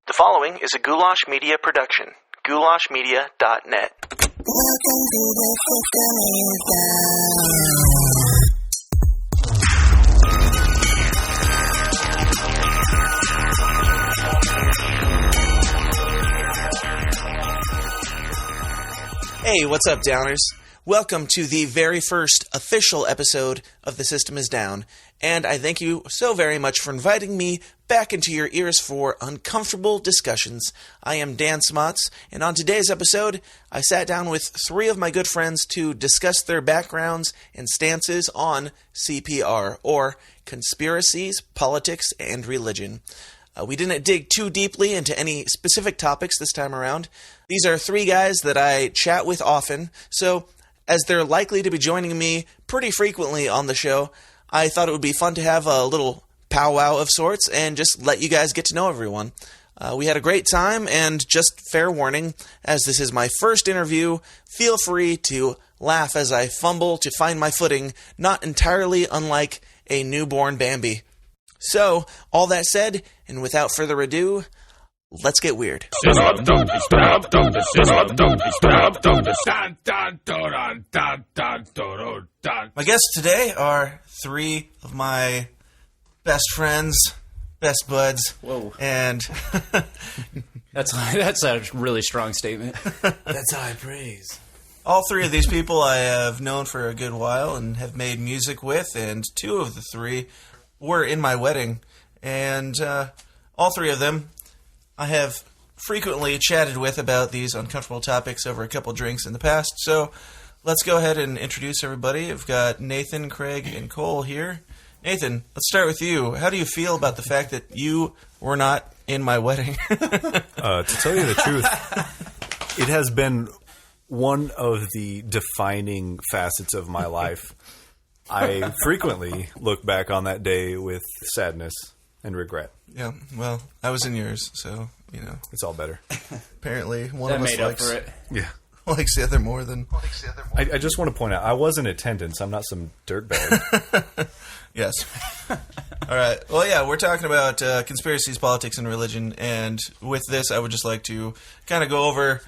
The following is a Goulash Media production. goulashmedia.net. Welcome to the system is down. Hey, what's up, Downers? Welcome to the very first official episode of The System is Down, and I thank you so very much for inviting me back into your ears for uncomfortable discussions. I am Dan Smots, and on today's episode, I sat down with three of my good friends to discuss their backgrounds and stances on CPR, or conspiracies, politics, and religion. We didn't dig too deeply into any specific topics this time around. These are three guys that I chat with often, so as they're likely to be joining me pretty frequently on the show, I thought it would be fun to have a little powwow of sorts and just let you guys get to know everyone. We had a great time, and just fair warning, as this is my first interview, feel free to laugh as I fumble to find my footing, not entirely unlike a newborn Bambi. So, all that said, and without further ado, let's get weird. My guests today are three of my best friends, best buds. Whoa. And That's a really strong statement. That's high praise. All three of these people I have known for a good while and have made music with, and two of the three were in my wedding. And all three of them I have frequently chatted with about these uncomfortable topics over a couple drinks in the past. So let's go ahead and introduce everybody. I've got Nathan, Craig, and Cole here. Nathan, let's start with you. How do you feel about the fact that you were not in my wedding? To tell you the truth, it has been one of the defining facets of my life. I frequently look back on that day with sadness and regret. Yeah, well, I was in yours, so, you know. It's all better. Apparently, one That of us made up for it. Yeah. likes the other more than... I just want to point out, I was in attendance. I'm not some dirtbag. Yes. All right. Well, yeah, we're talking about conspiracies, politics, and religion, and with this, I would just like to kind of go over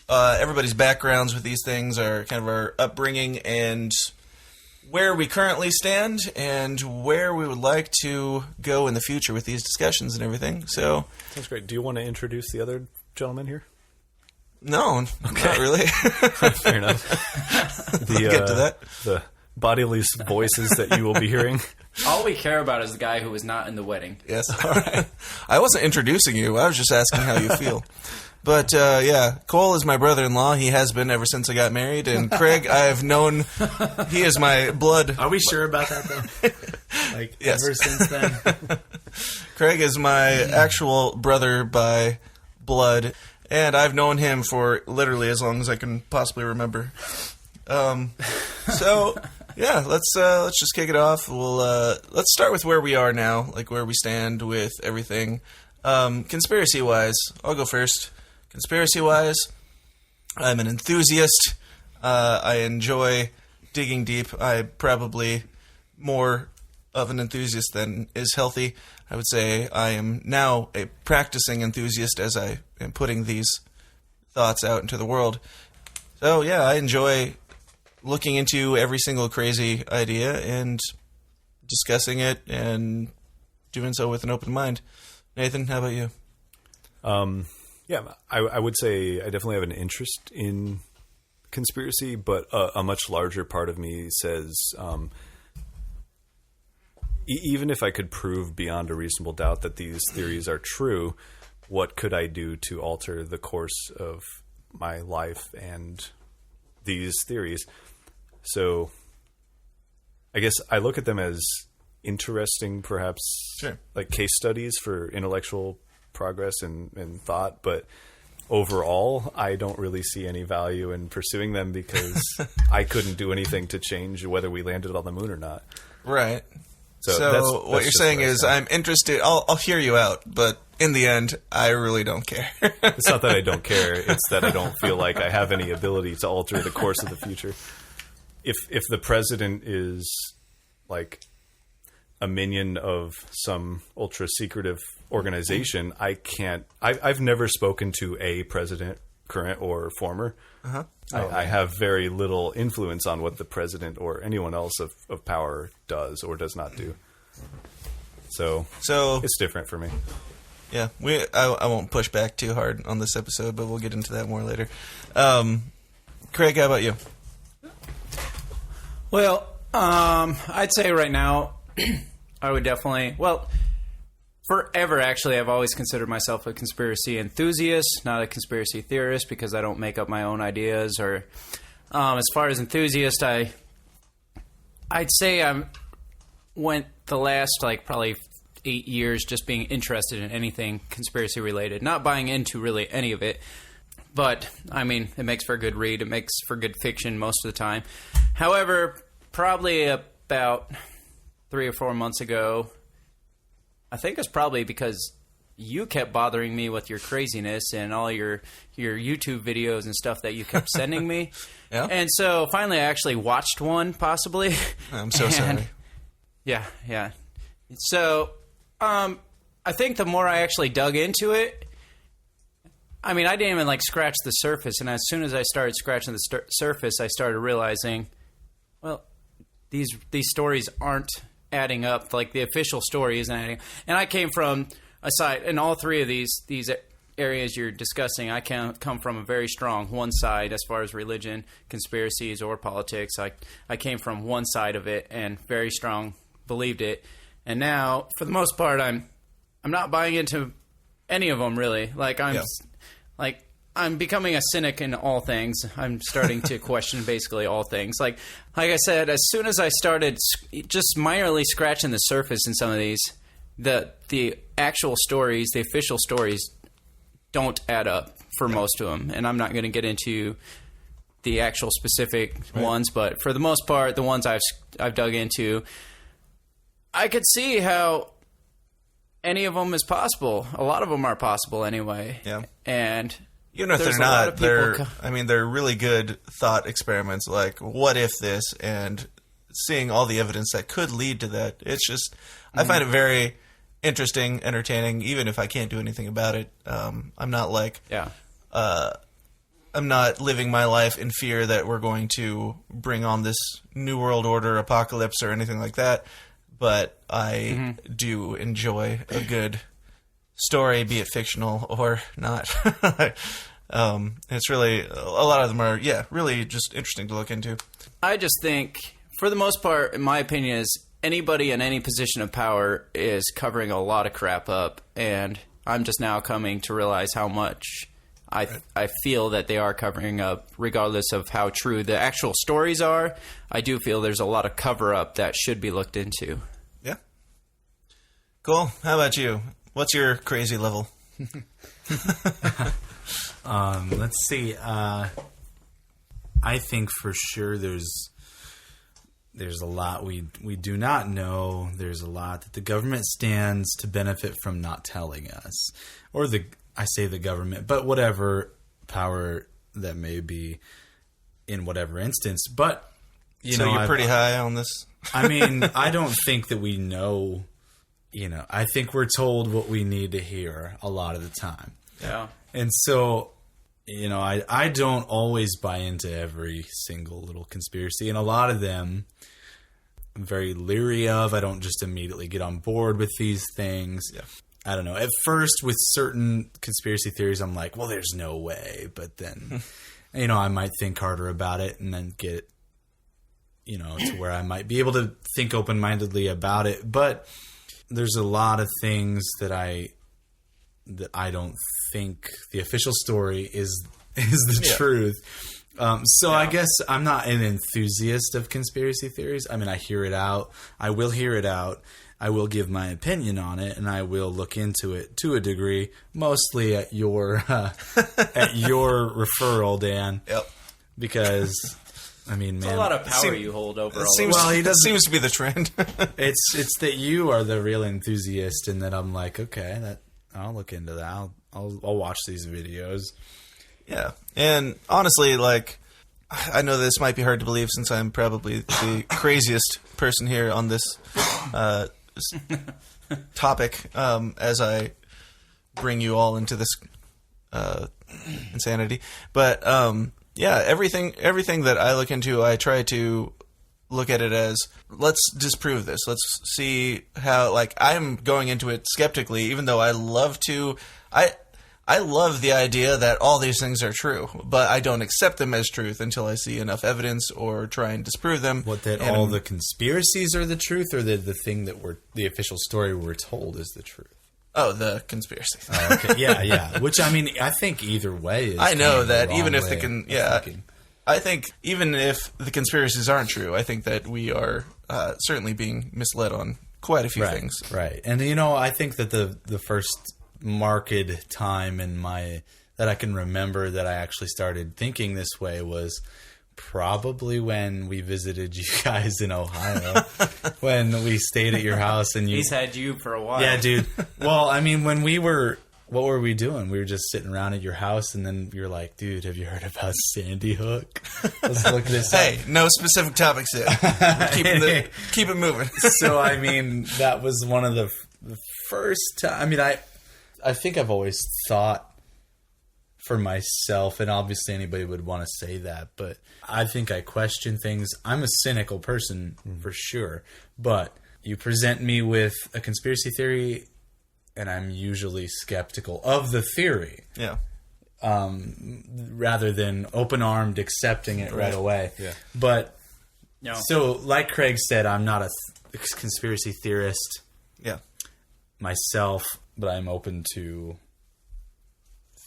everybody's backgrounds with these things, our kind of our upbringing, and where we currently stand, and where we would like to go in the future with these discussions and everything. So, That's great. Do you want to introduce the other gentleman here? no, not really. Fair enough. We'll get to that. The bodily voices that you will be hearing. All we care about is the guy who was not in the wedding. Yes. All right. I wasn't introducing you. I was just asking how you feel. But, yeah, Cole is my brother-in-law. He has been ever since I got married. And Craig, I have known, he is my blood. Are we sure about that, though? Like, Yes. ever since then? Craig is my actual brother by blood. And I've known him for literally as long as I can possibly remember. So, yeah, let's just kick it off. Let's start with where we are now, like where we stand with everything. Conspiracy-wise, I'll go first. Conspiracy-wise, I'm an enthusiast. I enjoy digging deep. I'm probably more of an enthusiast than is healthy. I would say I am now a practicing enthusiast as I am putting these thoughts out into the world. So, yeah, I enjoy looking into every single crazy idea and discussing it and doing so with an open mind. Nathan, how about you? Yeah, I would say I definitely have an interest in conspiracy, but a much larger part of me says, even if I could prove beyond a reasonable doubt that these theories are true, what could I do to alter the course of my life and these theories? So I guess I look at them as interesting, perhaps, Sure. like case studies for intellectual progress and thought, but overall, I don't really see any value in pursuing them because I couldn't do anything to change whether we landed on the moon or not. Right. So that's what you're just saying where I is stand. I'm interested. I'll hear you out, but in the end, I really don't care. It's not that I don't care. It's that I don't feel like I have any ability to alter the course of the future. If the president is like a minion of some ultra secretive organization, I've never spoken to a president, current or former. I have very little influence on what the president or anyone else of power does or does not do. So it's different for me. Yeah, I won't push back too hard on this episode, but we'll get into that more later. Craig, how about you? Well, I'd say right now, I would definitely, forever actually, I've always considered myself a conspiracy enthusiast, not a conspiracy theorist, because I don't make up my own ideas. Or as far as enthusiast, I'd say I went the last probably 8 years just being interested in anything conspiracy related, not buying into really any of it. But, I mean, it makes for a good read. It makes for good fiction most of the time. However, probably about 3 or 4 months ago, I think it's probably because you kept bothering me with your craziness and all your YouTube videos and stuff that you kept sending me. Yeah. And so, finally, I actually watched one, possibly. I'm so sorry. Yeah. So, I think the more I actually dug into it, I mean, I didn't even scratch the surface, and as soon as I started scratching the surface, I started realizing, well, these stories aren't adding up. The official story isn't adding up. And I came from a side, in all three of these areas you're discussing, I come from a very strong one side as far as religion, conspiracies, or politics. I came from one side of it and very strong, believed it. And now, for the most part, I'm not buying into any of them, really. I'm becoming a cynic in all things. I'm starting to question basically all things. Like I said, as soon as I started just minorly scratching the surface in some of these, the actual stories, the official stories, don't add up for most of them. And I'm not going to get into the actual specific ones, but for the most part, the ones I've dug into, I could see how any of them is possible. A lot of them are possible anyway. Yeah. And even if they're not, they're really good thought experiments. Like, what if this? And seeing all the evidence that could lead to that. It's just, I find it very interesting, entertaining, even if I can't do anything about it. I'm not I'm not living my life in fear that we're going to bring on this New World Order apocalypse or anything like that. But I do enjoy a good story, be it fictional or not. It's really, a lot of them are, really just interesting to look into. I just think, for the most part, in my opinion, is anybody in any position of power is covering a lot of crap up, and I'm just now coming to realize how much I feel that they are covering up, regardless of how true the actual stories are. I do feel there's a lot of cover-up that should be looked into. Yeah. Cool. How about you? What's your crazy level? Let's see. I think for sure there's a lot we do not know. There's a lot that the government stands to benefit from not telling us. Or I say the government, but whatever power that may be in whatever instance. But, you're pretty high on this? I mean, I don't think that we know, I think we're told what we need to hear a lot of the time. Yeah. And so, I don't always buy into every single little conspiracy. And a lot of them I'm very leery of. I don't just immediately get on board with these things. Yeah. I don't know. At first, with certain conspiracy theories, I'm like, well, there's no way. But then, I might think harder about it and then get, to where I might be able to think open-mindedly about it. But there's a lot of things that I don't think the official story is the truth. I guess I'm not an enthusiast of conspiracy theories. I mean, I hear it out. I will hear it out. I will give my opinion on it, and I will look into it to a degree, mostly at your referral, Dan. Yep. Because, I mean, man, it's a lot of power you hold over all seems, of That seems to be the trend. It's that you are the real enthusiast, and that I'm like, okay, I'll look into that. I'll watch these videos. Yeah, and honestly, I know this might be hard to believe since I'm probably the craziest person here on this topic as I bring you all into this insanity. But yeah, everything that I look into, I try to look at it as, let's disprove this. Let's see how, like, I'm going into it skeptically, even though I love the idea that all these things are true, but I don't accept them as truth until I see enough evidence or try and disprove them. What, that all the conspiracies are the truth, or that the thing that the official story we're told is the truth? Oh, the conspiracy. Oh, okay. Yeah. Which, I mean, I think either way is I know kind of that the even wrong if way I think even if the conspiracies aren't true, I think that we are certainly being misled on quite a few things. Right. And, I think that the first marked time that I can remember that I actually started thinking this way was probably when we visited you guys in Ohio, when we stayed at your house and He's had you for a while. Yeah, dude. Well, I mean, what were we doing? We were just sitting around at your house, and then you're like, dude, have you heard about Sandy Hook? Let's look this up. Hey, no specific topics yet. Keep it moving. So, I mean, that was one of the first time. I mean, I think I've always thought for myself, and obviously anybody would want to say that, but I think I question things. I'm a cynical person for sure, but you present me with a conspiracy theory, and I'm usually skeptical of the theory. Yeah. Rather than open-armed accepting it right away. Yeah. But, No. so like Craig said, I'm not a conspiracy theorist myself, but I'm open to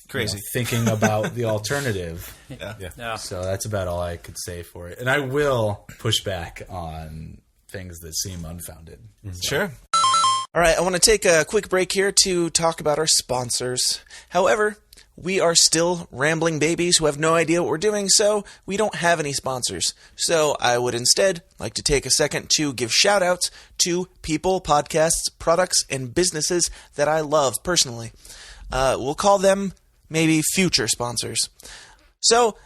Crazy. Thinking about the alternative. Yeah. So that's about all I could say for it. And I will push back on things that seem unfounded. Sure. All right, I want to take a quick break here to talk about our sponsors. However, we are still rambling babies who have no idea what we're doing, so we don't have any sponsors. So I would instead like to take a second to give shout-outs to people, podcasts, products, and businesses that I love personally. We'll call them maybe future sponsors. So,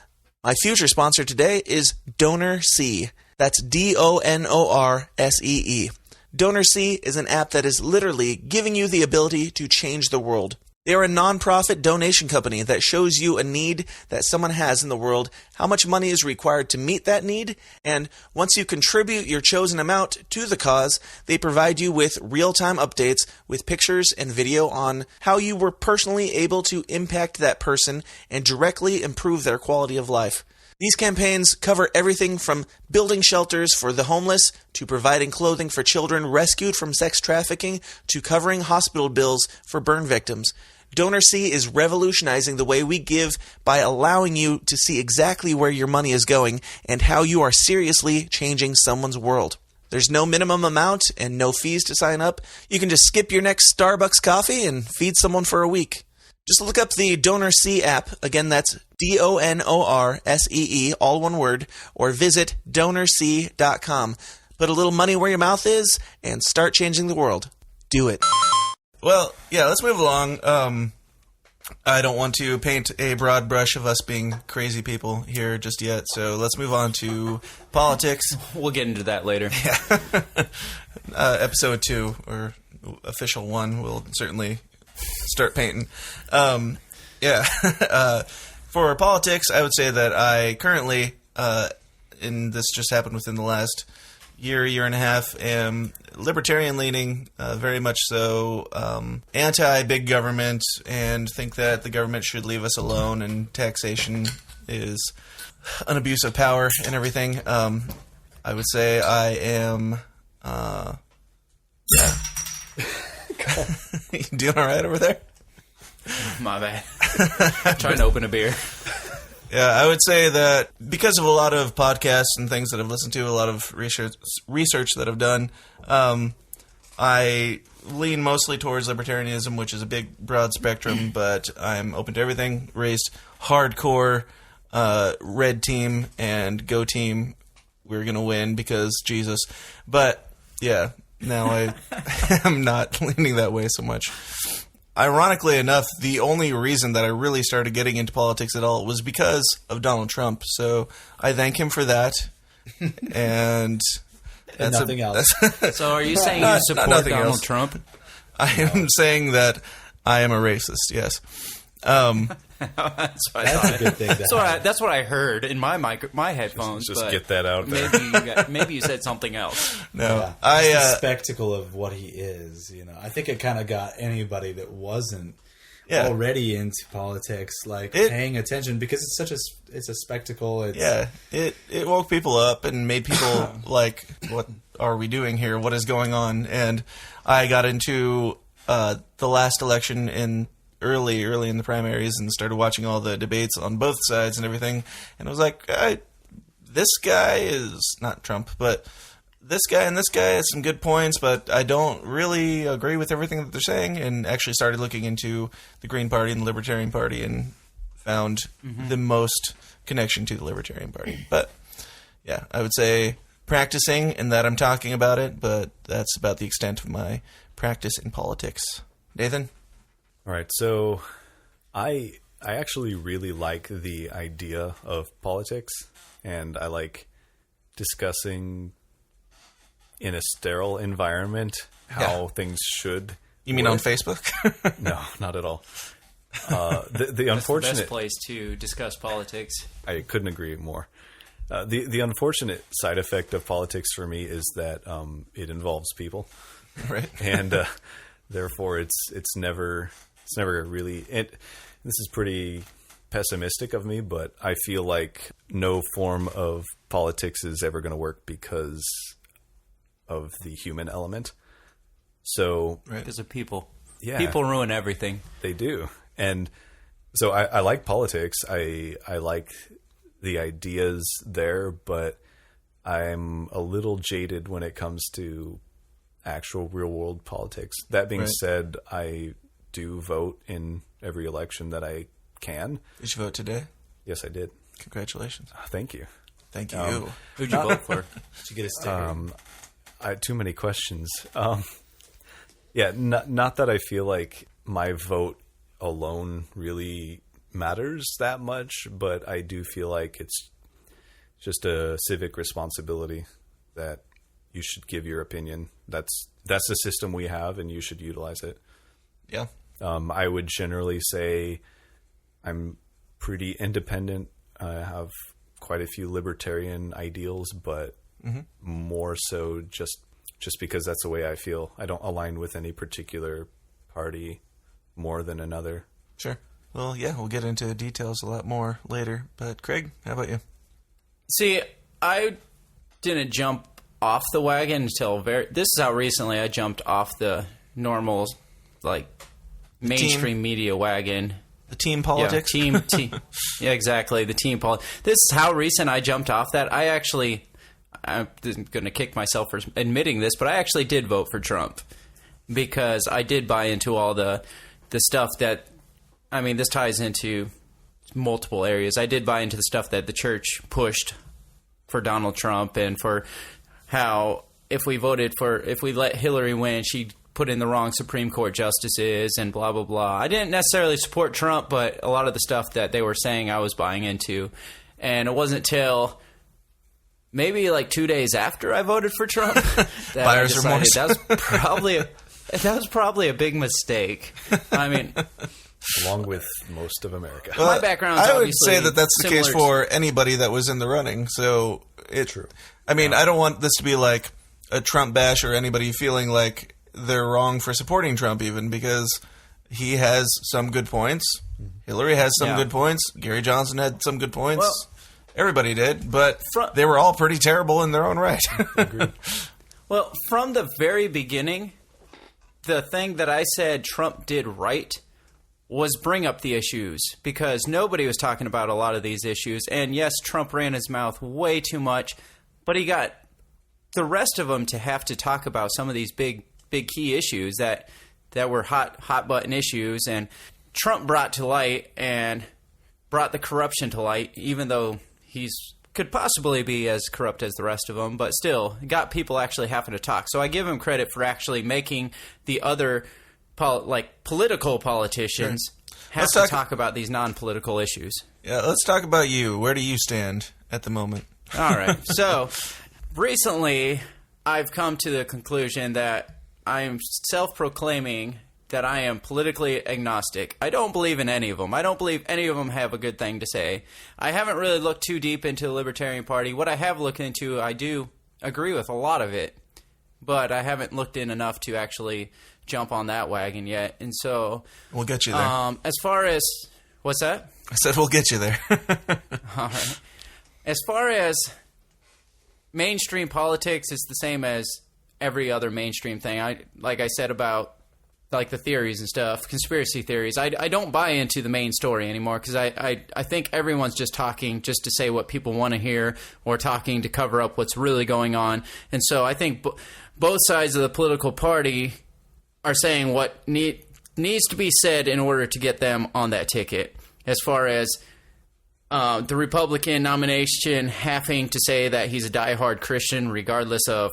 my future sponsor today is DonorSee. That's DonorSee. DonorSee is an app that is literally giving you the ability to change the world. They are a non-profit donation company that shows you a need that someone has in the world, how much money is required to meet that need, and once you contribute your chosen amount to the cause, they provide you with real-time updates with pictures and video on how you were personally able to impact that person and directly improve their quality of life. These campaigns cover everything from building shelters for the homeless, to providing clothing for children rescued from sex trafficking, to covering hospital bills for burn victims. DonorSee is revolutionizing the way we give by allowing you to see exactly where your money is going and how you are seriously changing someone's world. There's no minimum amount and no fees to sign up. You can just skip your next Starbucks coffee and feed someone for a week. Just look up the DonorSee app. Again, that's DonorSee, all one word, or visit DonorSee.com. Put a little money where your mouth is and start changing the world. Do it. Well, yeah, let's move along. I don't want to paint a broad brush of us being crazy people here just yet, so let's move on to politics. We'll get into that later. Episode 2, or official 1, we'll certainly start painting. For politics, I would say that I currently, and this just happened within the last year and a half, am libertarian-leaning, very much so, anti-big government, and think that the government should leave us alone, and taxation is an abuse of power and everything. I would say I am, You doing all right over there? My bad. Trying to open a beer. Yeah, I would say that because of a lot of podcasts and things that I've listened to, a lot of research that I've done, I lean mostly towards libertarianism, which is a big, broad spectrum, but I'm open to everything. Raised hardcore red team and go team. We're going to win because Jesus. But, yeah, now I am not leaning that way so much. Ironically enough, the only reason that I really started getting into politics at all was because of Donald Trump. So I thank him for that. And and nothing else. So are you saying you support nothing Donald else. Trump? I am saying that I am a racist. Yes. That's what I That's thought. a good thing. That's what I heard in my headphones. Just but get that out there. Maybe you said something else. No. Just the spectacle of what he is. You know, I think it kind of got anybody that wasn't already into politics paying attention because it's a spectacle. It woke people up and made people like, what are we doing here? What is going on? And I got into the last election in early in the primaries and started watching all the debates on both sides and everything. And I was like, this guy is not Trump, but this guy and this guy has some good points, but I don't really agree with everything that they're saying. And actually started looking into the Green Party and the Libertarian Party and found the most connection to the Libertarian Party. But yeah, I would say practicing and that I'm talking about it, but that's about the extent of my practice in politics. Nathan? All right, so I actually really like the idea of politics, and I like discussing in a sterile environment how things should. You mean work. on Facebook? No, not at all. The That's the unfortunate best place to discuss politics. I couldn't agree more. The unfortunate side effect of politics for me is that it involves people, Right. and therefore it's never really. And this is pretty pessimistic of me, but I feel like no form of politics is ever going to work because of the human element. So Because of people. Yeah. People ruin everything. they do, and so I like politics. I like the ideas there, but I'm a little jaded when it comes to actual real world politics. That being said, I do vote in every election that I can. Did you vote today? Yes, I did. Congratulations. Thank you. Thank you. Who'd you vote for? Did you get a sticker? I had too many questions. Not that I feel like my vote alone really matters that much, but I do feel like it's just a civic responsibility that you should give your opinion. That's the system we have, and you should utilize it. Yeah. I would generally say I'm pretty independent. I have quite a few libertarian ideals, but more so just because that's the way I feel. I don't align with any particular party more than another. Sure. Well, yeah, we'll get into details a lot more later. But Craig, how about you? See, I didn't jump off the wagon until this is how recently I jumped off the normal, mainstream media wagon. The team politics? Yeah, team. Yeah, exactly. The team politics. This is how recent I jumped off that. I'm going to kick myself for admitting this, but I actually did vote for Trump because I did buy into all the stuff that, this ties into multiple areas. I did buy into the stuff that the church pushed for Donald Trump and for how if we let Hillary win, she'd put in the wrong Supreme Court justices and blah, blah, blah. I didn't necessarily support Trump, but a lot of the stuff that they were saying I was buying into. And it wasn't till maybe 2 days after I voted for Trump that Buyer's I decided remorse. that was probably a big mistake. Along with most of America. My background's I would obviously say that that's the case similar for anybody that was in the running. So it's True. I don't want this to be like a Trump bash or anybody feeling like they're wrong for supporting Trump even because he has some good points. Hillary has some good points. Gary Johnson had some good points. Well, everybody did, but they were all pretty terrible in their own right. Well, from the very beginning, the thing that I said Trump did right was bring up the issues because nobody was talking about a lot of these issues. And yes, Trump ran his mouth way too much, but he got the rest of them to have to talk about some of these big key issues that were hot button issues. And Trump brought to light and brought the corruption to light, even though could possibly be as corrupt as the rest of them, but still got people actually having to talk. So I give him credit for actually making the other political politicians have to talk about these non-political issues. Yeah, let's talk about you. Where do you stand at the moment? All right. So recently I've come to the conclusion that I am self-proclaiming that I am politically agnostic. I don't believe in any of them. I don't believe any of them have a good thing to say. I haven't really looked too deep into the Libertarian Party. What I have looked into, I do agree with a lot of it, but I haven't looked in enough to actually jump on that wagon yet. And so We'll get you there. as far as what's that? I said we'll get you there. All right. As far as mainstream politics, it's the same as every other mainstream thing. Like I said about like the theories and stuff, conspiracy theories. I don't buy into the main story anymore because I think everyone's just talking just to say what people want to hear or talking to cover up what's really going on. And so I think both sides of the political party are saying what needs to be said in order to get them on that ticket. As far as the Republican nomination having to say that he's a diehard Christian regardless of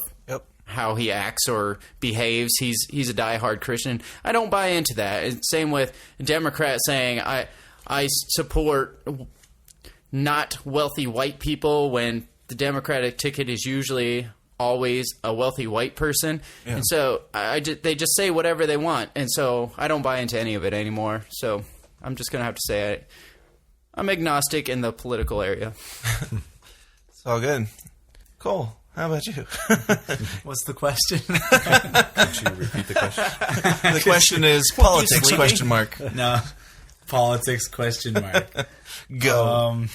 how he acts or behaves, he's a diehard Christian. I don't buy into that. And same with Democrats saying I support not wealthy white people when the Democratic ticket is usually always a wealthy white person. Yeah. And so they just say whatever they want. And so I don't buy into any of it anymore. So I'm just going to have to say I'm agnostic in the political area. It's all good. Cool. How about you? What's the question? Could you repeat the question? The question is politics, question mark. No. Politics, question mark. Go.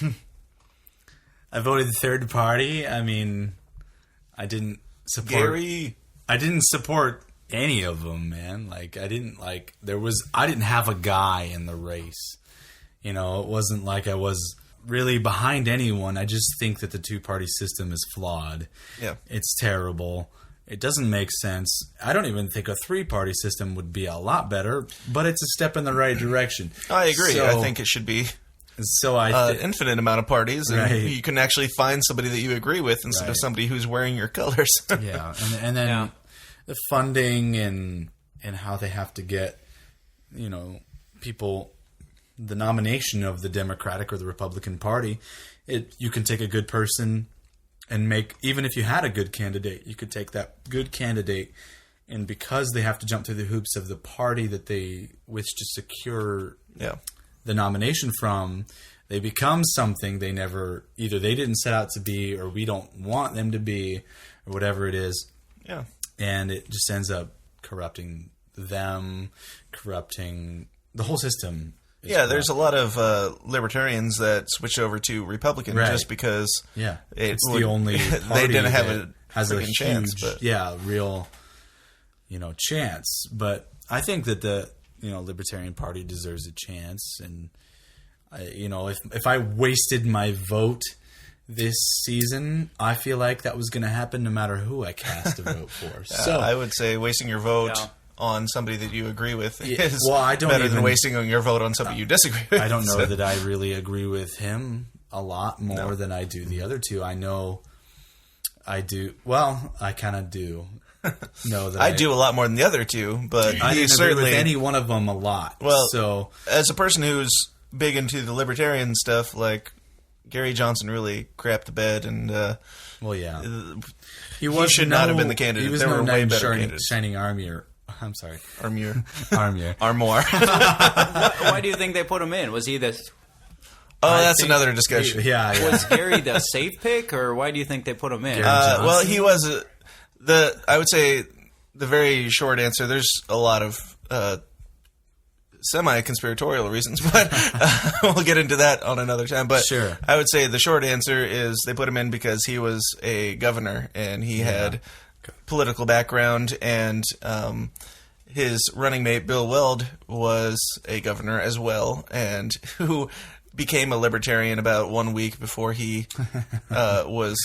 I voted third party. I mean, I didn't support... Gary. I didn't support any of them, man. Like, I didn't have a guy in the race. You know, it wasn't like I was really behind anyone. I just think that the two-party system is flawed. Yeah. It's terrible. It doesn't make sense. I don't even think a three-party system would be a lot better, but it's a step in the right direction. I agree. So, I think it should be infinite amount of parties, and right. You can actually find somebody that you agree with instead of somebody who's wearing your colors. Yeah, and then the funding and how they have to get, you know, people... the nomination of the Democratic or the Republican Party, you can take a good person and make, even if you had a good candidate, you could take that good candidate, and because they have to jump through the hoops of the party that they wish to secure the nomination from, they become something they never, either they didn't set out to be, or we don't want them to be, or whatever it is. Yeah. And it just ends up corrupting them, corrupting the whole system. Yeah, there's a lot of libertarians that switch over to Republican just because it's the only party they didn't have a huge chance. But. Real, chance. But I think that the Libertarian Party deserves a chance, and if I wasted my vote this season, I feel like that was going to happen no matter who I cast a vote for. So I would say wasting your vote. Yeah. On somebody that you agree with is better than wasting your vote on somebody you disagree with. I don't know that I really agree with him a lot more than I do the other two. I know I do. Well, I kind of do know that I do a lot more than the other two, but I didn't certainly agree with any one of them a lot. Well, so as a person who's big into the libertarian stuff, like Gary Johnson really crapped the bed, and he should not have been the candidate. He was there no were way better candidates. Shining armor. I'm sorry. Armure. Armor. Why do you think they put him in? Was he the... that's another discussion. Was Gary the safe pick, or why do you think they put him in? Well, he was I would say the very short answer, there's a lot of semi-conspiratorial reasons, but we'll get into that on another time. But sure. I would say the short answer is they put him in because he was a governor, and he had... political background, and his running mate Bill Weld was a governor as well, and who became a libertarian about 1 week before he was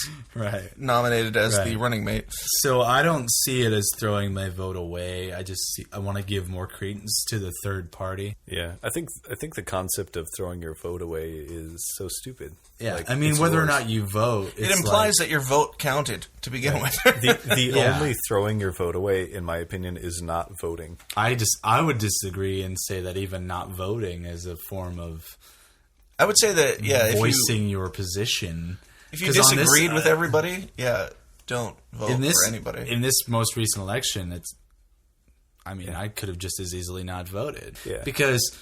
nominated as the running mate. So I don't see it as throwing my vote away. I want to give more credence to the third party. Yeah, I think the concept of throwing your vote away is so stupid. Yeah, I mean, whether or not you vote, it implies that your vote counted to begin with. The only throwing your vote away, in my opinion, is not voting. I would disagree and say that even not voting is a form of. I would say that voicing your position. If you disagreed with everybody, don't vote for anybody. In this most recent election, I could have just as easily not voted. Yeah. Because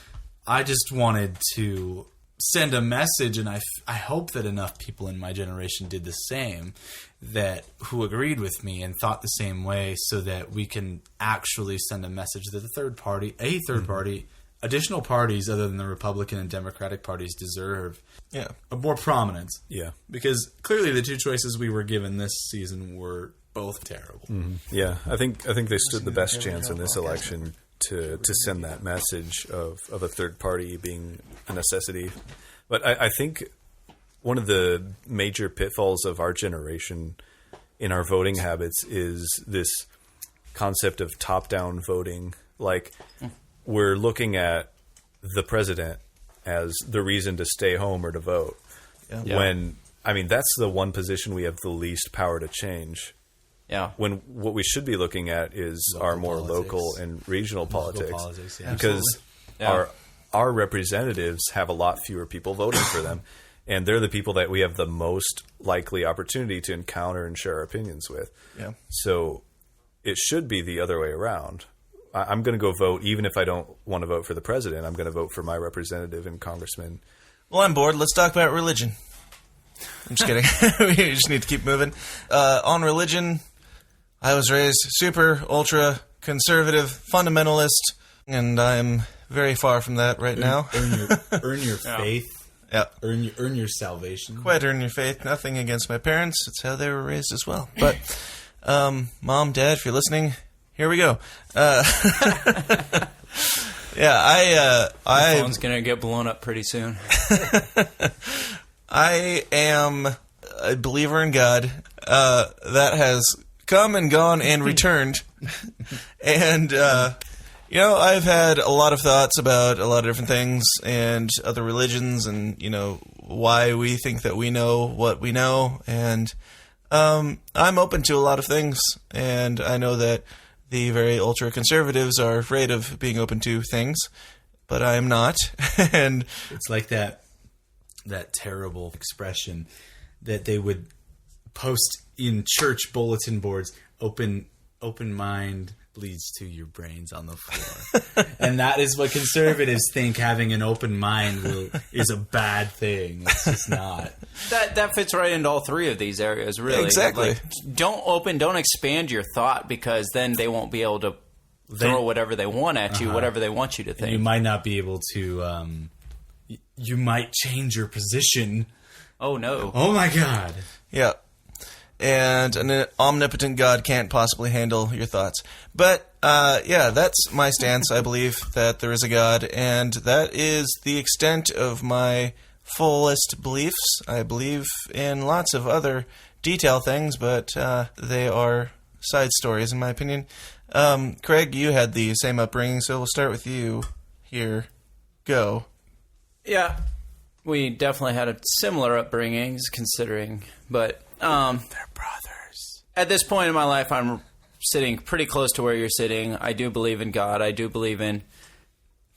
I just wanted to send a message, and I hope that enough people in my generation did the same, who agreed with me and thought the same way, so that we can actually send a message that a third party, additional parties other than the Republican and Democratic parties deserve a more prominence. Yeah. Because clearly the two choices we were given this season were both terrible. Mm-hmm. Yeah, I think they stood the best chance in this election to send that message of a third party being a necessity. But I think one of the major pitfalls of our generation in our voting habits is this concept of top-down voting. Like, we're looking at the president as the reason to stay home or to vote. Yeah. When, that's the one position we have the least power to change. Yeah. When what we should be looking at is our more local and regional politics. Because our representatives have a lot fewer people voting for them. And they're the people that we have the most likely opportunity to encounter and share our opinions with. Yeah. So it should be the other way around. I'm going to go vote, even if I don't want to vote for the president. I'm going to vote for my representative and congressman. Well, I'm bored. Let's talk about religion. I'm just kidding. We just need to keep moving. On religion, I was raised super, ultra, conservative, fundamentalist, and I'm very far from that right now. Earn your faith. Yeah. Earn your salvation. Quite earn your faith. Nothing against my parents. It's how they were raised as well. But, Mom, Dad, if you're listening, here we go. My phone's gonna get blown up pretty soon. I am a believer in God that has come and gone and returned. And, I've had a lot of thoughts about a lot of different things and other religions and, why we think that we know what we know. And I'm open to a lot of things. And I know that the very ultra-conservatives are afraid of being open to things, but I am not. And it's like that terrible expression that they would post in church bulletin boards, open mind leads to your brains on the floor. And that is what conservatives think having an open mind is a bad thing. It's just not. That fits right into all three of these areas, really. Exactly. Like, don't expand your thought, because then they won't be able to throw whatever they want at you, whatever they want you to think. And you might not be able to... you might change your position. Oh, no. Oh, my God. Yeah. And an omnipotent God can't possibly handle your thoughts. But, that's my stance. I believe that there is a God, and that is the extent of my fullest beliefs. I believe in lots of other detail things, but they are side stories, in my opinion. Craig, you had the same upbringing, so we'll start with you here. Go. Yeah, we definitely had a similar upbringings, considering, but they're brothers. At this point in my life, I'm sitting pretty close to where you're sitting. I do believe in God. I do believe in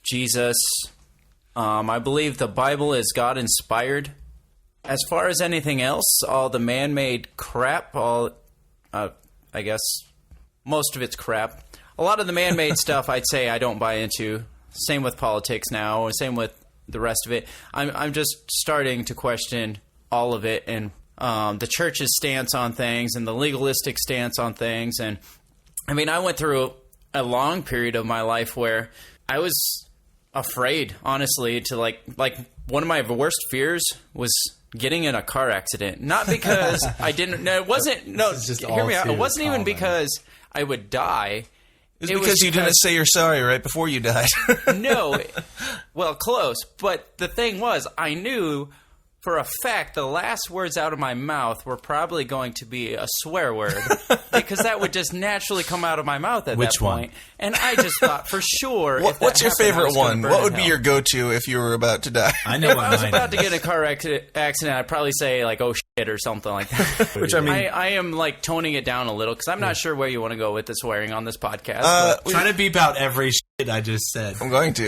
Jesus. I believe the Bible is God-inspired. As far as anything else, all the man-made crap, I guess most of it's crap. A lot of the man-made stuff, I'd say I don't buy into. Same with politics now, and same with the rest of it. I'm just starting to question all of it, and the church's stance on things and the legalistic stance on things. And I went through a long period of my life where I was afraid, honestly, to like one of my worst fears was getting in a car accident. Not because I didn't. No, it wasn't. No, hear me out. It wasn't even because I would die. It was because you didn't say you're sorry right before you died. No. Well, close. But the thing was, I knew for a fact the last words out of my mouth were probably going to be a swear word, because that would just naturally come out of my mouth at that point. And I just thought for sure. What's your favorite one? What would be your go-to if you were about to die? I know. If I was about to get in a car accident, I'd probably say like, "Oh shit" or something like that. Which I am like toning it down a little, because I'm not sure where you want to go with the swearing on this podcast. Try to beep out every shit I just said. I'm going to.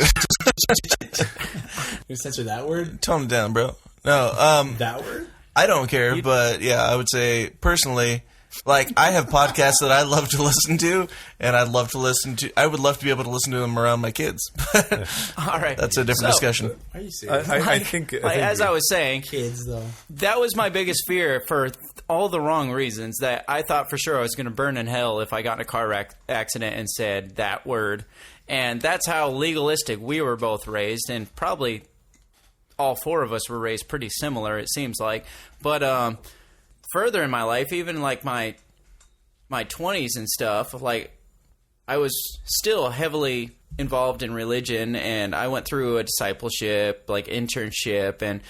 You censor that word? Tone it down, bro. No, that word? I don't care, but yeah, I would say personally, Like, I have podcasts that I love to listen to, and I would love to be able to listen to them around my kids. All right. That's a different discussion. Are you serious? I think As I was saying, Kids, though. that was my biggest fear for all the wrong reasons, that I thought for sure I was going to burn in hell if I got in a car accident and said that word. And that's how legalistic we were both raised, and probably all four of us were raised pretty similar, it seems like. But further in my life, even like my 20s and stuff, like I was still heavily involved in religion, and I went through a discipleship, like internship, and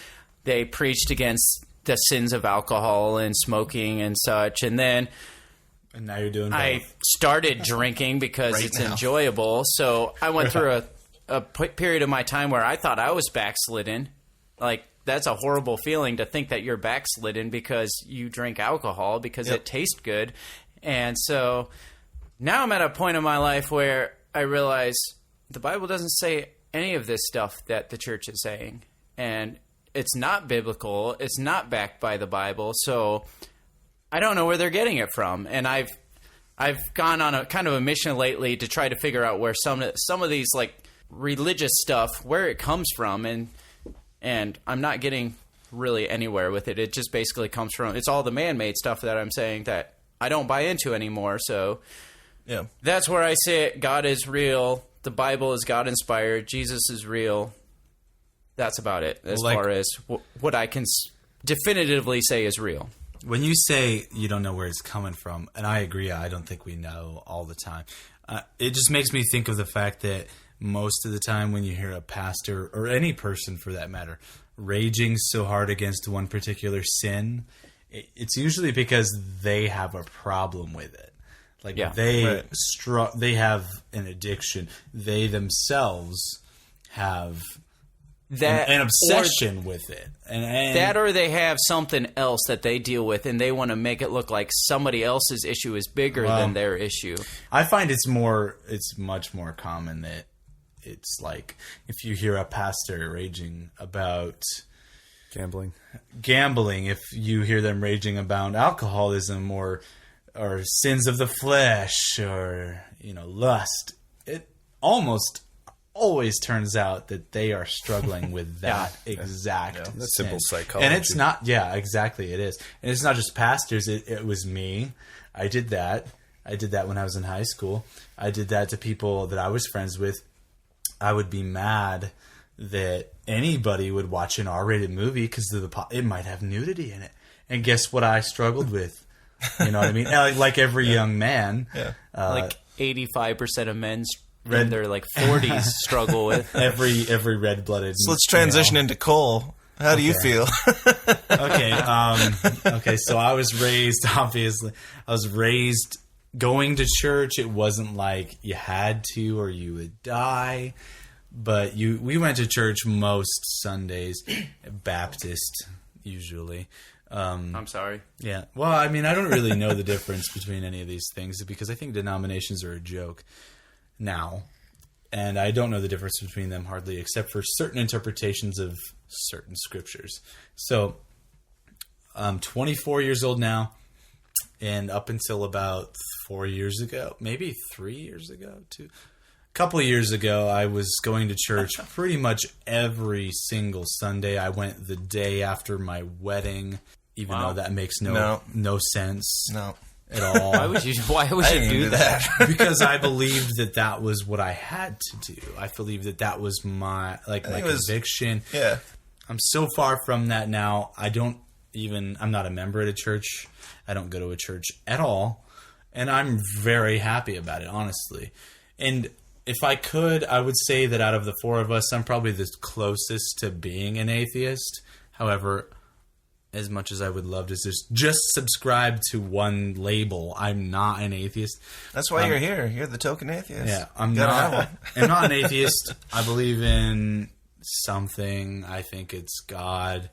they preached against the sins of alcohol and smoking and such. And then now you're doing I both. started drinking because Right it's now. enjoyable. So I went through a period of my time where I thought I was backslidden. Like, that's a horrible feeling to think that you're backslidden because you drink alcohol because it tastes good. And so now I'm at a point in my life where I realize the Bible doesn't say any of this stuff that the church is saying. And it's not biblical. It's not backed by the Bible. So I don't know where they're getting it from. And I've gone on a kind of a mission lately to try to figure out where some of these like religious stuff, where it comes from, and I'm not getting really anywhere with it. It just basically comes from, it's all the man-made stuff that I'm saying that I don't buy into anymore. So Yeah. that's where I say it. God is real. The Bible is God-inspired. Jesus is real. That's about it as far as what I can definitively say is real. When you say you don't know where it's coming from, and I agree, I don't think we know all the time. It just makes me think of the fact that most of the time when you hear a pastor, or any person for that matter, raging so hard against one particular sin, it's usually because they have a problem with it. Like they have an addiction. They themselves have an obsession with it. And that, or they have something else that they deal with, and they want to make it look like somebody else's issue is bigger than their issue. I find it's much more common that it's like if you hear a pastor raging about gambling, if you hear them raging about alcoholism or sins of the flesh or lust, it almost always turns out that they are struggling with that exact That's sin. simple psychology. And it's not, exactly, it is. And it's not just pastors, it was me. I did that when I was in high school. I did that to people that I was friends with. I would be mad that anybody would watch an R-rated movie because it might have nudity in it. And guess what I struggled with? You know what I mean? Like every young man. Yeah. Like 85% of men in their like 40s struggle with. Every red-blooded. So let's transition into Cole. How do you feel? Okay, so I was raised, obviously. I was raised going to church. It wasn't like you had to or you would die. But we went to church most Sundays, Baptist usually. I'm sorry. Yeah. Well, I mean, I don't really know the difference between any of these things because I think denominations are a joke now. And I don't know the difference between them hardly, except for certain interpretations of certain scriptures. So I'm 24 years old now. And up until about 4 years ago, maybe 3 years ago, a couple of years ago, I was going to church pretty much every single Sunday. I went the day after my wedding, even though that makes no sense at all. Why would you do that? Because I believed that was what I had to do. I believed that was my conviction. Yeah. I'm so far from that now. I'm not a member at a church. I don't go to a church at all. And I'm very happy about it, honestly. And if I could, I would say that out of the four of us, I'm probably the closest to being an atheist. However, as much as I would love to just subscribe to one label, I'm not an atheist. That's why you're here. You're the token atheist. Yeah, I'm not an atheist. I believe in something. I think it's God.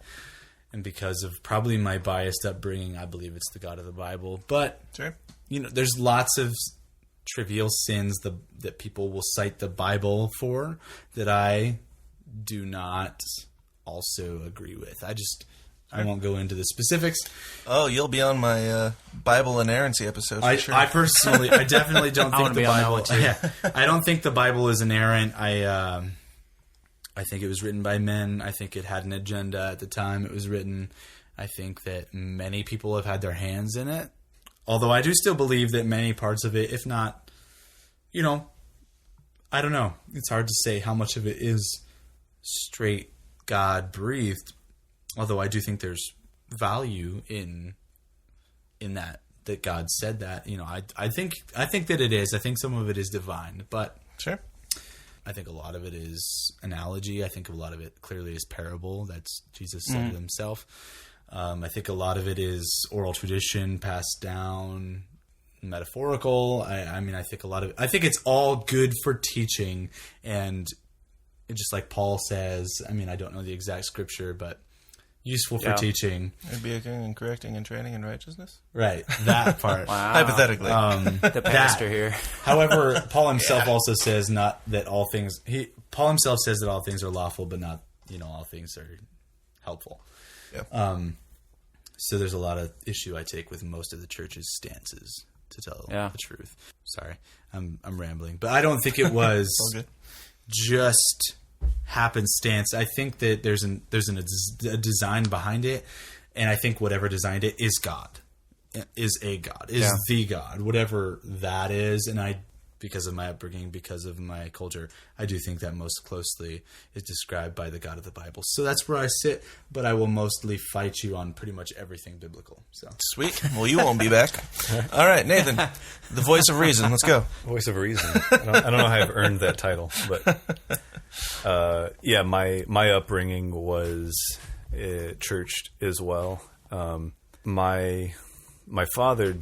And because of probably my biased upbringing, I believe it's the God of the Bible. But, sure. There's lots of trivial sins that people will cite the Bible for that I do not also agree with. I won't go into the specifics. Oh, you'll be on my Bible inerrancy episode for sure. I definitely don't think the be on that Bible. one, too. Yeah, I don't think the Bible is inerrant. I think it was written by men. I think it had an agenda at the time it was written. I think that many people have had their hands in it. Although I do still believe that many parts of it, if not, I don't know. It's hard to say how much of it is straight God breathed. Although I do think there's value in that God said that. I think that it is. I think some of it is divine, but Sure. I think a lot of it is analogy. I think a lot of it clearly is parable. That's Jesus said it himself. I think a lot of it is oral tradition passed down, metaphorical. I think it's all good for teaching, and just like Paul says. I don't know the exact scripture, but useful for teaching, Rebuking and correcting and training in righteousness. right? That part. Wow. Hypothetically. The pastor here. However, Paul himself also says not that all things. Paul himself says that all things are lawful, but not all things are helpful. Yeah. So there's a lot of issue I take with most of the church's stances, to tell the truth. Sorry, I'm rambling, but I don't think it was All good. just happenstance. I think that there's a design behind it, and I think whatever designed it is God, is a God, is the God, whatever that is. And because of my upbringing, because of my culture, I do think that most closely is described by the God of the Bible. So that's where I sit, but I will mostly fight you on pretty much everything biblical. So Sweet. Well, you won't be back. All right, Nathan, the voice of reason. Let's go. Voice of reason. I don't know how I've earned that title, but my upbringing was churched as well. My father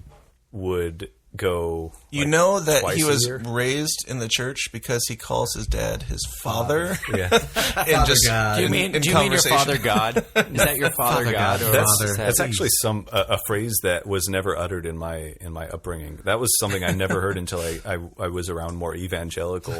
would go. You know that twice he a was year. raised in the church because he calls his dad his father. Yeah, And just God. Do you mean your father God? Is that your father God? Or that's actually a phrase that was never uttered in my upbringing. That was something I never heard until I was around more evangelical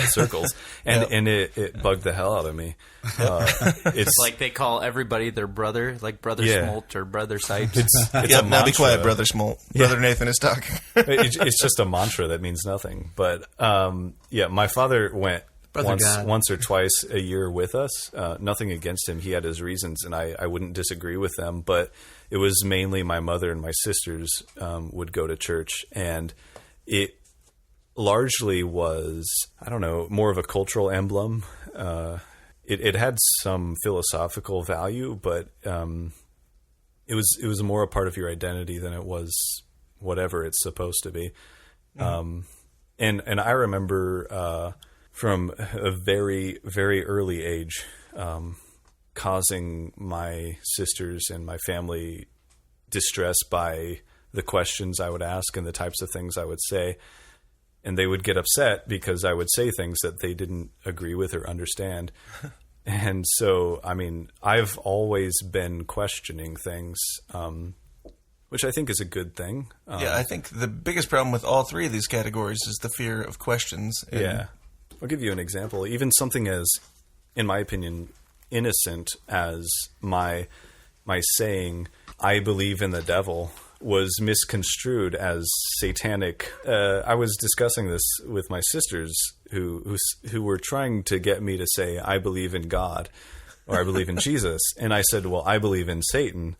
circles, and it bugged the hell out of me. It's like they call everybody their brother, like Brother Smolt or Brother Sipes. it's Yep, a now be mantra. quiet, Brother Smolt. Brother Nathan is talking. It's just a mantra that means nothing. But my father went once or twice a year with us. Nothing against him. He had his reasons, and I wouldn't disagree with them. But it was mainly my mother and my sisters would go to church, and it largely was, I don't know, more of a cultural emblem. It had some philosophical value, but it was more a part of your identity than it was whatever it's supposed to be. And I remember from a very, very early age causing my sisters and my family distress by the questions I would ask and the types of things I would say. And they would get upset because I would say things that they didn't agree with or understand. And so, I've always been questioning things, which I think is a good thing. I think the biggest problem with all three of these categories is the fear of questions. And I'll give you an example. Even something as, in my opinion, innocent as my saying, "I believe in the devil," was misconstrued as satanic. I was discussing this with my sisters who were trying to get me to say, "I believe in God," or "I believe in Jesus," and I said, "Well, I believe in Satan."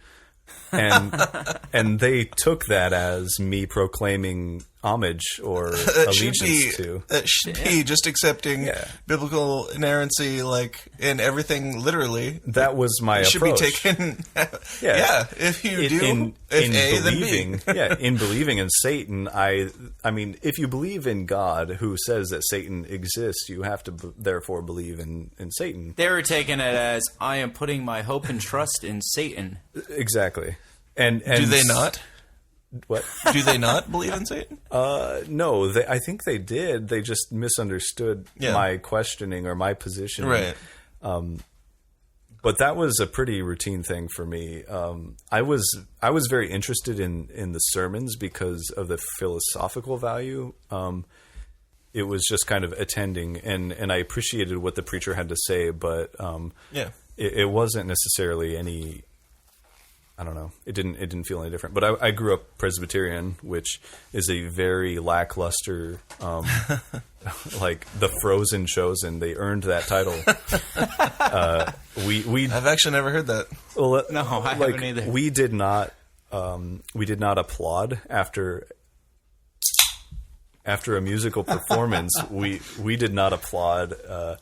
And they took that as me proclaiming homage or allegiance to. That should be just accepting biblical inerrancy, in everything literally. That was my It should approach. be taken. If you do, if A, then B. In believing in Satan, I mean, if you believe in God, who says that Satan exists, you have to therefore believe in Satan. They were taking it as, I am putting my hope and trust in Satan. Exactly. And Do they not? What? Do they not believe in Satan? No, I think they did. They just misunderstood my questioning or my position. Right. But that was a pretty routine thing for me. I was very interested in the sermons because of the philosophical value. It was just kind of attending, and I appreciated what the preacher had to say, but it wasn't necessarily any I don't know. It didn't feel any different. But I grew up Presbyterian, which is a very lackluster, like the Frozen Chosen. They earned that title. I've actually never heard that. Well, No, I haven't either. We did not applaud after a musical performance. We did not applaud.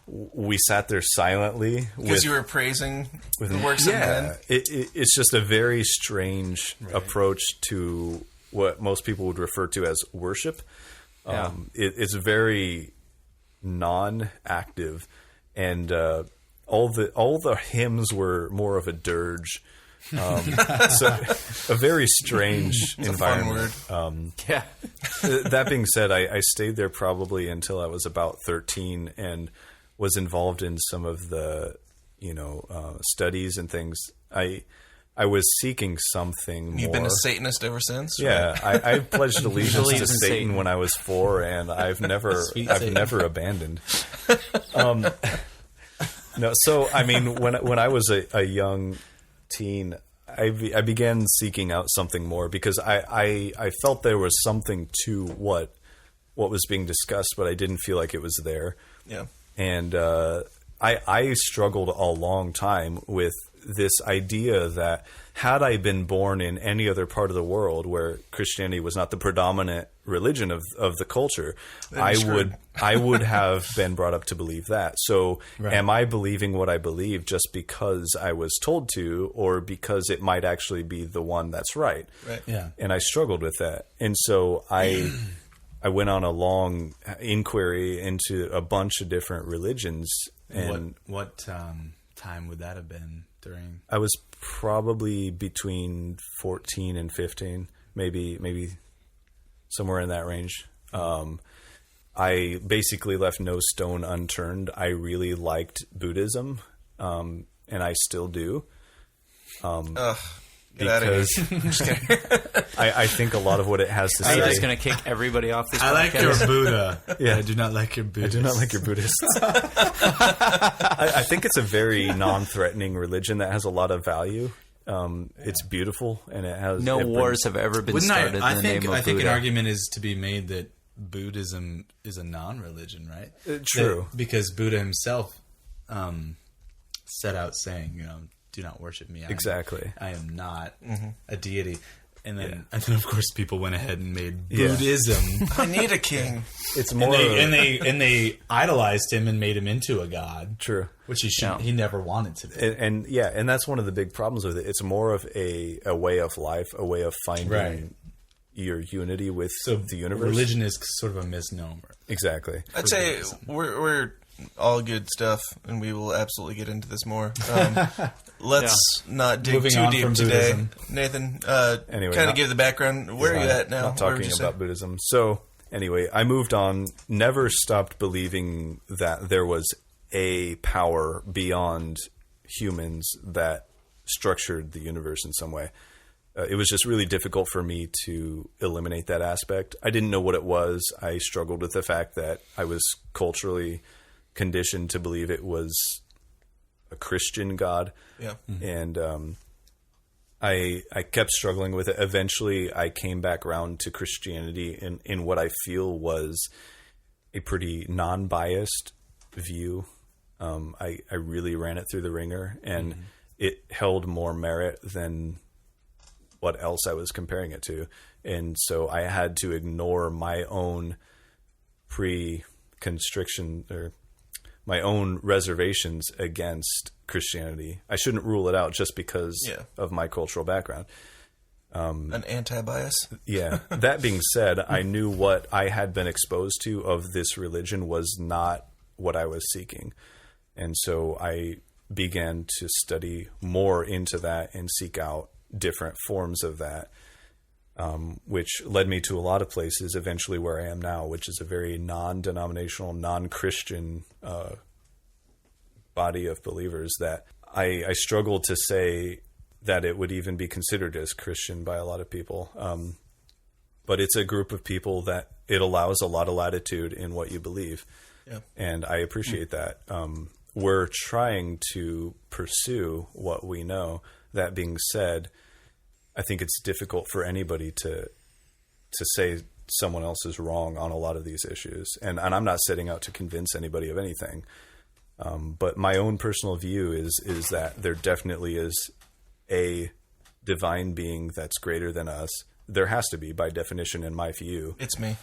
We sat there silently Because you were praising the works of men. It's just a very strange approach to what most people would refer to as worship. It's very non-active, and all the hymns were more of a dirge. So a very strange environment. Yeah. That being said, I stayed there probably until I was about 13 and was involved in some of the, studies and things. I was seeking something more. You've been a Satanist ever since? Yeah, I pledged allegiance Believes to in Satan Satan. when I was 4, and I've never abandoned. No, so I mean, when I was a young teen, I began seeking out something more because I felt there was something to what was being discussed, but I didn't feel like it was there. Yeah. And I struggled a long time with this idea that had I been born in any other part of the world where Christianity was not the predominant religion of the culture, I would have been brought up to believe that. So am I believing what I believe just because I was told to, or because it might actually be the one that's right? Right. Yeah. And I struggled with that. And so I went on a long inquiry into a bunch of different religions. And What time would that have been during? I was probably between 14 and 15, maybe somewhere in that range. I basically left no stone unturned. I really liked Buddhism, and I still do. Get out of here. I think a lot of what it has to Are you say. just going to kick everybody off this I like podcast? your Buddha. Yeah, I do not like your Buddha. I do not like your Buddhists. I think it's a very non-threatening religion that has a lot of value. It's beautiful, and it has wars have ever been started in the name of I think an Buddha. argument is to be made that Buddhism is a non-religion, right? True. Because Buddha himself set out saying, do not worship me. Exactly. I am not a deity. And then, of course, people went ahead and made Buddhism. I need a king. It's more and they idolized him and made him into a god. true. Which he never wanted to be. And that's one of the big problems with it. It's more of a way of life, a way of finding your unity with the universe. Religion is sort of a misnomer. Exactly. I'd say we're all good stuff, and we will absolutely get into this more. Let's not dig Moving too on deep from today. Buddhism. Nathan, Anyway, kind not- of give the background. Where are you at now? Not Where would talking you say? about Buddhism. So anyway, I moved on. Never stopped believing that there was a power beyond humans that structured the universe in some way. It was just really difficult for me to eliminate that aspect. I didn't know what it was. I struggled with the fact that I was culturally conditioned to believe it was a Christian God. Yeah. And I kept struggling with it. Eventually, I came back around to Christianity in what I feel was a pretty non-biased view. I really ran it through the ringer, and it held more merit than what else I was comparing it to. And so I had to ignore my own pre-constriction or my own reservations against Christianity. I shouldn't rule it out just because of my cultural background. An anti-bias. Yeah. That being said, I knew what I had been exposed to of this religion was not what I was seeking. And so I began to study more into that and seek out different forms of that, which led me to a lot of places, eventually where I am now, which is a very non-denominational, non-Christian body of believers that I struggle to say that it would even be considered as Christian by a lot of people. But it's a group of people that it allows a lot of latitude in what you believe. Yeah. And I appreciate that. We're trying to pursue what we know, That being said, I think it's difficult for anybody to say someone else is wrong on a lot of these issues. And I'm not setting out to convince anybody of anything. But my own personal view is that there definitely is a divine being that's greater than us. There has to be, by definition, in my view. It's me.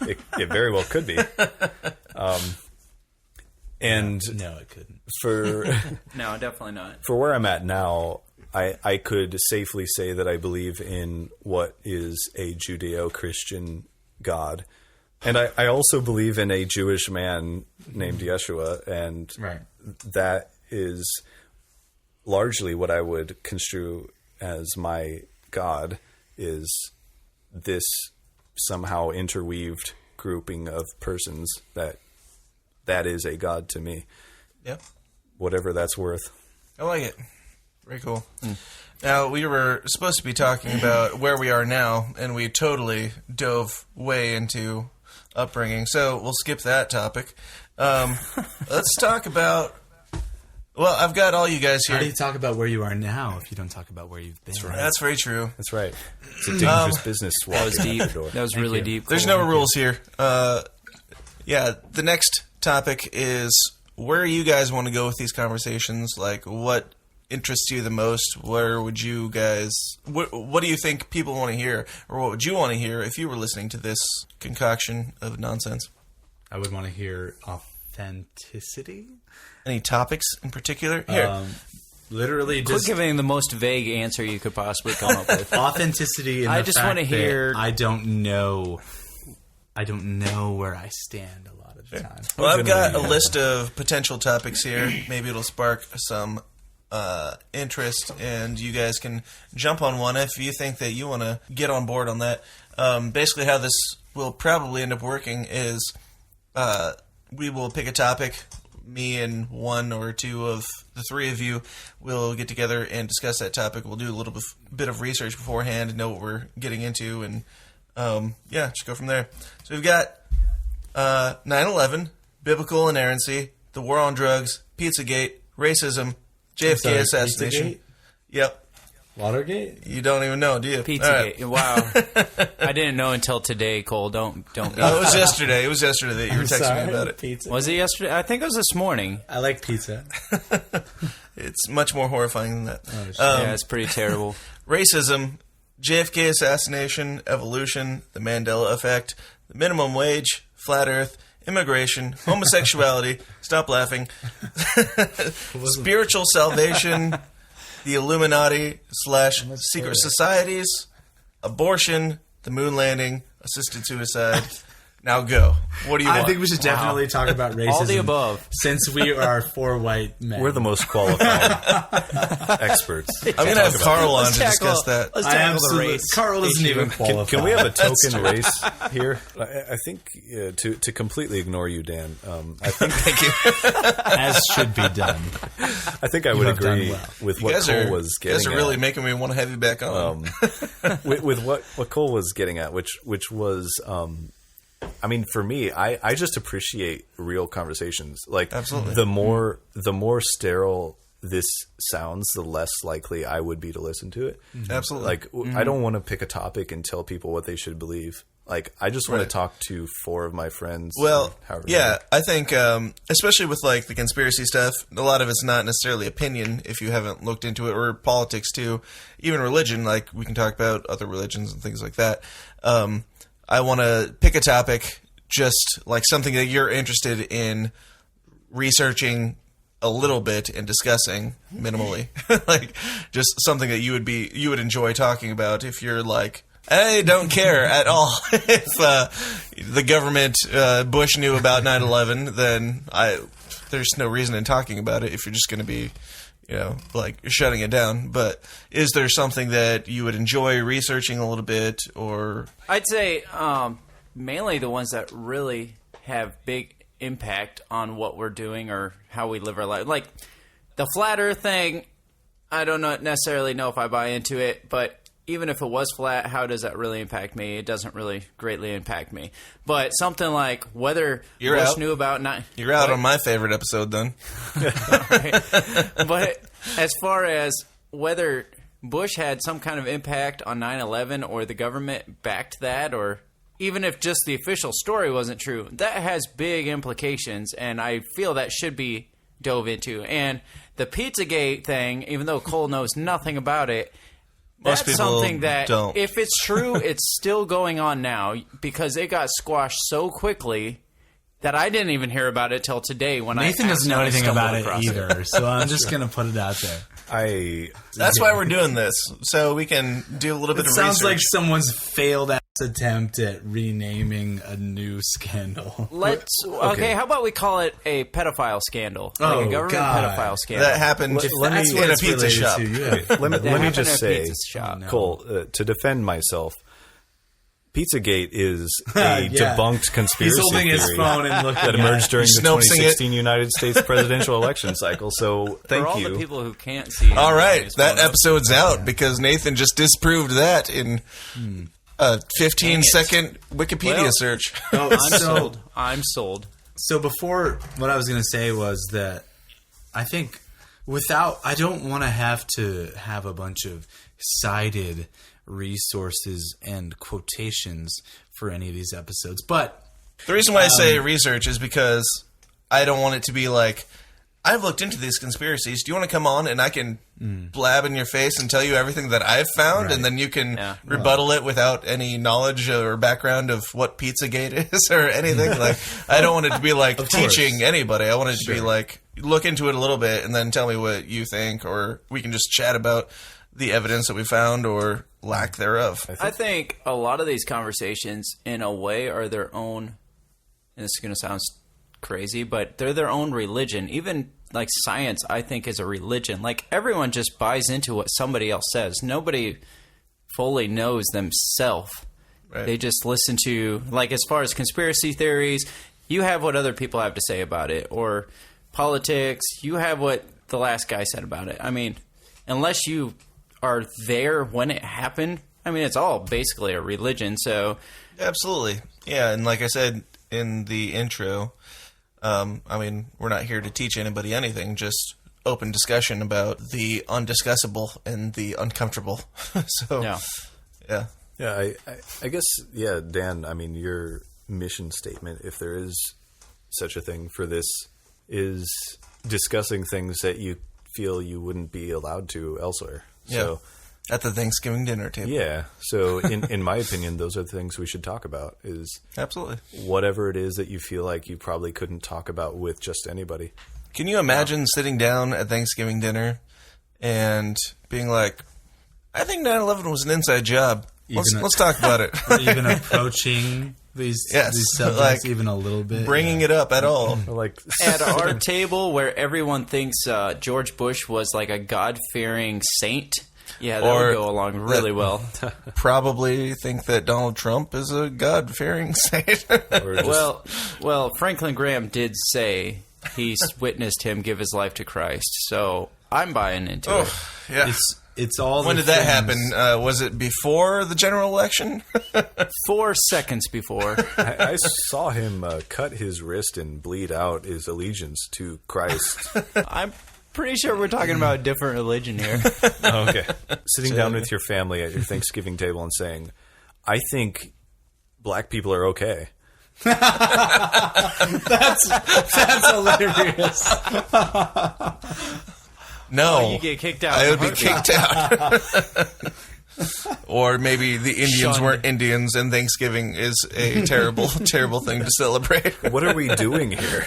It very well could be. And No, it couldn't. No, definitely not. For where I'm at now, I could safely say that I believe in what is a Judeo-Christian God. And I also believe in a Jewish man named Yeshua, and that is largely what I would construe as my God, is this somehow interweaved grouping of persons that is a God to me. Yep. Whatever that's worth. I like it. Very cool. Now, we were supposed to be talking about where we are now, and we totally dove way into upbringing, so we'll skip that topic. Let's talk about... Well, I've got all you guys here. How do you talk about where you are now if you don't talk about where you've been? That's very true. That's right. It's a dangerous business walking out the door. That was really deep. There's no rules here. Yeah, the next topic is where you guys want to go with these conversations. Like, what interests you the most? Where would you guys... What do you think people want to hear? Or what would you want to hear if you were listening to this concoction of nonsense? I would want to hear authenticity. Any topics in particular? Here. Literally Quit just giving the most vague answer you could possibly come up with. authenticity. I just want to hear... I don't know where I stand a lot of the time. Well, I've got a list of potential topics here. Maybe it'll spark some interest, and you guys can jump on one if you think that you want to get on board on that. Basically, how this will probably end up working is we will pick a topic. Me and one or two of the three of you will get together and discuss that topic. We'll do a little bit of research beforehand and know what we're getting into, and just go from there. So we've got 9/11, biblical inerrancy, the war on drugs, Pizzagate, racism, JFK assassination. Pizzagate? Yep. Watergate? You don't even know, do you? Pizzagate. All right. Wow. I didn't know until today, Cole. Don't be. No, it was yesterday. It was yesterday that you were texting me about it. Pizza. Was it yesterday? I think it was this morning. I like pizza. It's much more horrifying than that. Oh, shit. Yeah, it's pretty terrible. Racism, JFK assassination, evolution, the Mandela effect, the minimum wage, flat earth, immigration, homosexuality, stop laughing, spiritual salvation, the Illuminati / secret societies, abortion, the moon landing, assisted suicide. Now go. What do you want? I think we should definitely talk about racism. All the above. Since we are four white men. We're the most qualified experts. I'm going to have Carl on to discuss that. Let's I tackle the absolutely... race. Carl isn't even qualified. Can we have a token race here? I think to completely ignore you, Dan. I think Thank you. As should be done. I think I would have done agree well. with You what guys Cole was you guys getting are really at. making me want to have you back on. With what Cole was getting at, which was, I mean, for me, I just appreciate real conversations. Like, Absolutely. the more sterile this sounds, the less likely I would be to listen to it. Absolutely. Like, I don't want to pick a topic and tell people what they should believe. Like, I just want Right. to talk to four of my friends. Well, however yeah, many. I think, especially with like the conspiracy stuff, a lot of it's not necessarily opinion if you haven't looked into it, or politics too, even religion. Like we can talk about other religions and things like that. I want to pick a topic, just like something that you're interested in researching a little bit and discussing minimally, like just something that you would enjoy talking about if you're like. I don't care at all if the government, Bush knew about 9/11, then there's no reason in talking about it if you're just going to be, like shutting it down. But is there something that you would enjoy researching a little bit, or? I'd say mainly the ones that really have big impact on what we're doing or how we live our life. Like the flat earth thing, I don't necessarily know if I buy into it, but even if it was flat, how does that really impact me? It doesn't really greatly impact me. But something like whether You're Bush out. knew about... You're out on my favorite episode, then. But as far as whether Bush had some kind of impact on 9/11 or the government backed that, or even if just the official story wasn't true, that has big implications, and I feel that should be dove into. And the Pizzagate thing, even though Cole knows nothing about it, Most that's people something that, don't. if it's true, it's still going on now because it got squashed so quickly that I didn't even hear about it till today when Nathan I doesn't know anything about it accidentally stumbled either, so I'm just going to put it out there. That's why we're doing this, so we can do a little bit It of sounds research. like someo's failed ass attempt at renaming a new scandal. Okay, how about we call it a pedophile scandal? Like a government God. pedophile scandal. That happened That's in what a it's pizza related shop. to, yeah. let me happened at just a say, pizza shop. Cole, to defend myself, Pizzagate is a Yeah. debunked conspiracy He's holding theory his phone and looking that at emerged during the Snopesing it. 2016 United States presidential election cycle. So thank For all you. the people who can't see. All right, his that phone. episode's out because Nathan just disproved that in a 15-second Wikipedia Well- search. I'm sold. I'm sold. So before, what I was going to say was that I think I don't want to have a bunch of cited resources and quotations for any of these episodes. But The reason why I say research is because I don't want it to be like, I've looked into these conspiracies. Do you want to come on and I can blab in your face and tell you everything that I've found, Right. and then you can Yeah. rebuttal it without any knowledge or background of what Pizzagate is or anything? Like, I don't want it to be like course. teaching anybody. I want it to be like, look into it a little bit and then tell me what you think, or we can just chat about the evidence that we found or lack thereof. I think a lot of these conversations, in a way, are their own. And this is going to sound crazy, but they're their own religion. Even like science, I think, is a religion. Like everyone just buys into what somebody else says. Nobody fully knows themselves. Right. They just listen to, like, as far as conspiracy theories, you have what other people have to say about it, or politics, you have what the last guy said about it. I mean, unless you are there when it happened, I mean, it's all basically a religion. So Absolutely. Yeah, and like I said in the intro, I mean, we're not here to teach anybody anything, just open discussion about the undiscussable and the uncomfortable. So, yeah. yeah. Yeah, I guess, yeah, Dan, I mean, your mission statement, if there is such a thing for this, is discussing things that you feel you wouldn't be allowed to elsewhere. So, At the Thanksgiving dinner table. yeah. So, in my opinion, those are the things we should talk about, is Absolutely. whatever it is that you feel like you probably couldn't talk about with just anybody. Can you imagine sitting down at Thanksgiving dinner and being like, I think 9/11 was an inside job. Let's talk about it. or even approaching these subjects like, even a little bit. Bringing it up at all. Like, At our table where everyone thinks George Bush was like a God-fearing saint, yeah, that Or would go along really well. Probably think that Donald Trump is a God-fearing saint. or just, Well, Franklin Graham did say he's witnessed him give his life to Christ, so I'm buying into it. Yeah. It's all. When the did that things- happen? Was it before the general election? 4 seconds before. I saw him cut his wrist and bleed out his allegiance to Christ. I'm pretty sure we're talking about a different religion here. Oh, okay. Sitting down with your family at your Thanksgiving table and saying, I think black people are okay. That's hilarious. No. You get kicked out. I would be kicked out. Or maybe the Indians Shunned. weren't Indians and Thanksgiving is a terrible, terrible thing to celebrate. What are we doing here?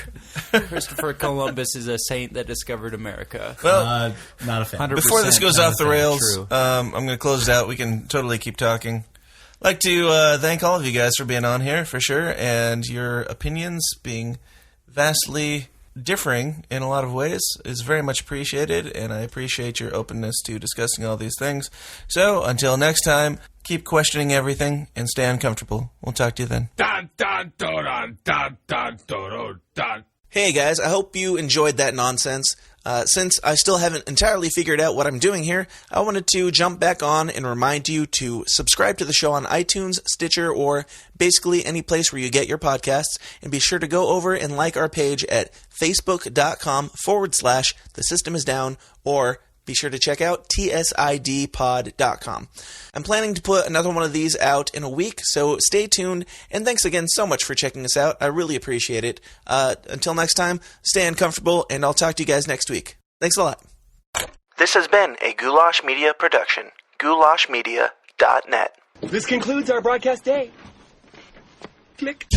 Christopher Columbus is a saint that discovered America. Well, Not a fan. 100%. before this goes not off a the fan, rails, true. I'm going to close it out. We can totally keep talking. I'd like to thank all of you guys for being on here, for sure, and your opinions being vastly differing in a lot of ways is very much appreciated, and I appreciate your openness to discussing all these things. So, until next time, keep questioning everything and stay uncomfortable. We'll talk to you then. Hey guys, I hope you enjoyed that nonsense. Since I still haven't entirely figured out what I'm doing here, I wanted to jump back on and remind you to subscribe to the show on iTunes, Stitcher, or basically any place where you get your podcasts, and be sure to go over and like our page at facebook.com/The System Is Down, or be sure to check out tsidpod.com. I'm planning to put another one of these out in a week, so stay tuned, and thanks again so much for checking us out. I really appreciate it. Until next time, stay uncomfortable, and I'll talk to you guys next week. Thanks a lot. This has been a Goulash Media production. goulashmedia.net. This concludes our broadcast day. Click.